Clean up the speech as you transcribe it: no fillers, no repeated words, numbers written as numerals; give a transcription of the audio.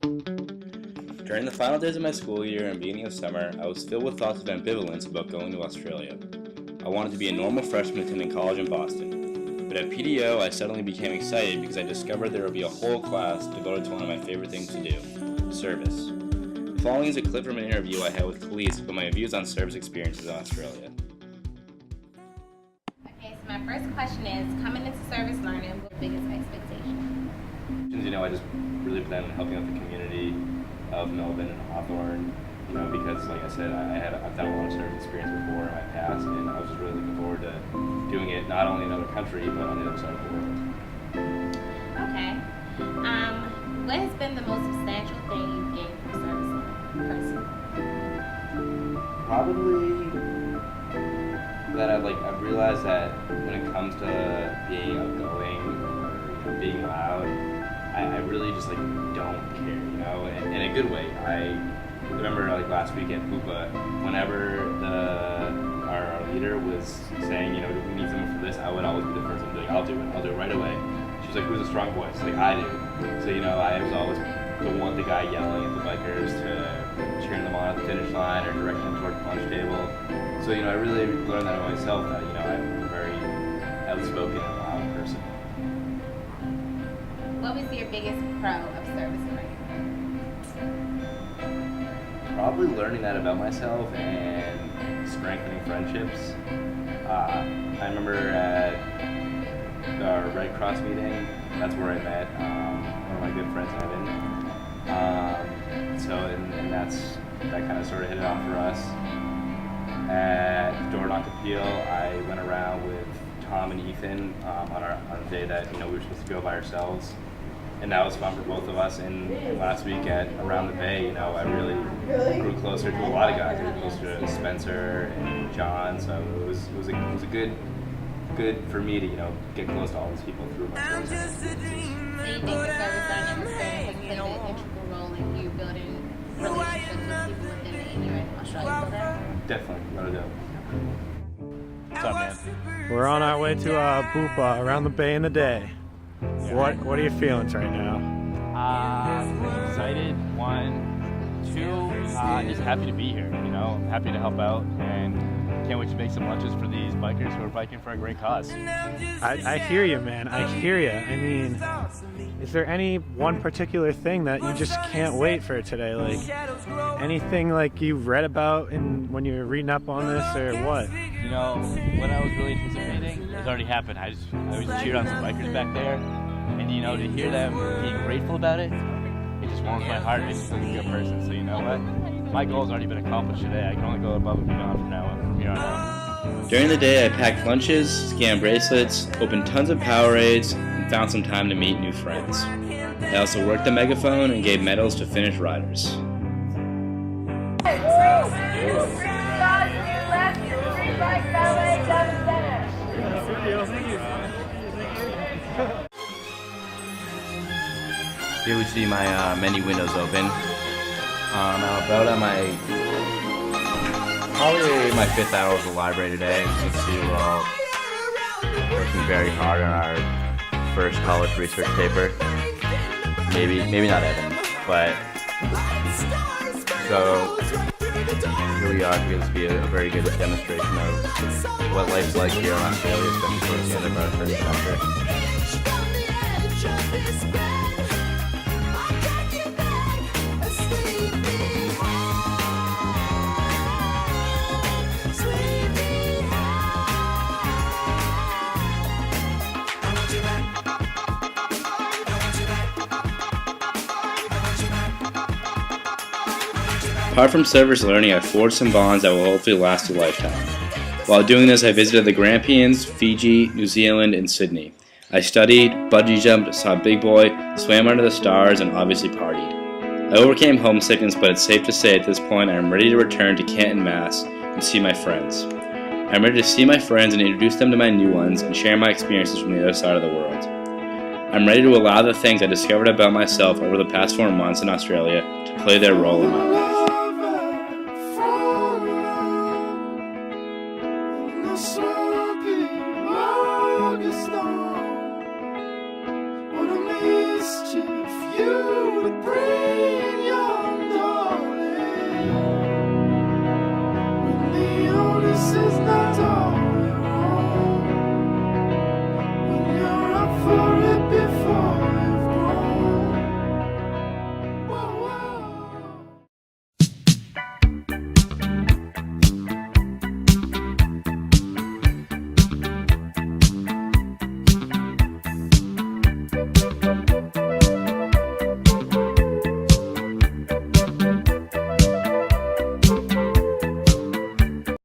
During the final days of my school year and beginning of summer, I was filled with thoughts of ambivalence about going to Australia. I wanted to be a normal freshman attending college in Boston, but at PDO I suddenly became excited because I discovered there would be a whole class devoted to one of my favorite things to do, service. The following is a clip from an interview I had with Khalees about my views on service experiences in Australia. Okay, so my first question is, coming into service learning, what's your biggest expectation? I just really plan on helping out the community of Melbourne and Hawthorne, because like I said, I've done a lot of service experience before in my past, and I was just really looking forward to doing it not only in another country, but on the other side of the world. Okay. What has been the most substantial thing you've gained from service learning, personally? Probably that I've realized that when it comes to being outgoing or being loud, I really just don't care, in a good way. I remember last week at Pupa, whenever our leader was saying, do we need someone for this, I would always be the first one to be like, I'll do it right away. She was like, who's a strong voice? I do. So, I was always the guy yelling at the bikers to cheering them on at the finish line or directing them toward the lunch table. So, I really learned that about myself, that, I'm a very outspoken and loud person. What was your biggest pro of service learning? Probably learning that about myself and strengthening friendships. I remember at our Red Cross meeting, that's where I met one of my good friends, Evan. That kind of sort of hit it off for us. At Door Knock Appeal, I went around with Tom and Ethan on a day that we were supposed to go by ourselves, and that was fun for both of us. And last week at Around the Bay, I really grew closer to a lot of guys. I grew closer to Spencer and John, so it was a good for me to get close to all these people through my service. So you think the service learning experience has played an integral role in you building relationships with people within the Inuit Australia program? Definitely, no doubt. What's up, man? We're on our way to Bupa, Around the Bay in a day. What are your feelings right now? Excited, 1, 2, just happy to be here, happy to help out, and can't wait to make some lunches for these bikers who are biking for a great cause. I hear you, man. I hear you. I mean, is there any one particular thing that you just can't wait for today? Anything you've read about when you were reading up on this, or what? What I was really anticipating has already happened. I was cheered on some bikers back there, and to hear them being grateful about it, it just warms my heart. It makes me feel like a good person. So you know what? My goal has already been accomplished today. I can only go above and beyond from here on out. During the day, I packed lunches, scanned bracelets, opened tons of Powerades, and found some time to meet new friends. I also worked the megaphone and gave medals to finished riders. Here we see my many windows open. I'm about at probably my 5th hour of the library today. As you can see, we're all working very hard on our first college research paper. Maybe not Evan, but so here we are. This will be a very good demonstration of what life's like here in Australia, especially towards the end of our first semester. Apart from service learning, I forged some bonds that will hopefully last a lifetime. While doing this, I visited the Grampians, Fiji, New Zealand, and Sydney. I studied, bungee jumped, saw Big Boy, swam under the stars, and obviously partied. I overcame homesickness, but it's safe to say at this point I am ready to return to Canton, Mass. and see my friends. I'm ready to see my friends and introduce them to my new ones and share my experiences from the other side of the world. I'm ready to allow the things I discovered about myself over the past 4 months in Australia to play their role in my life.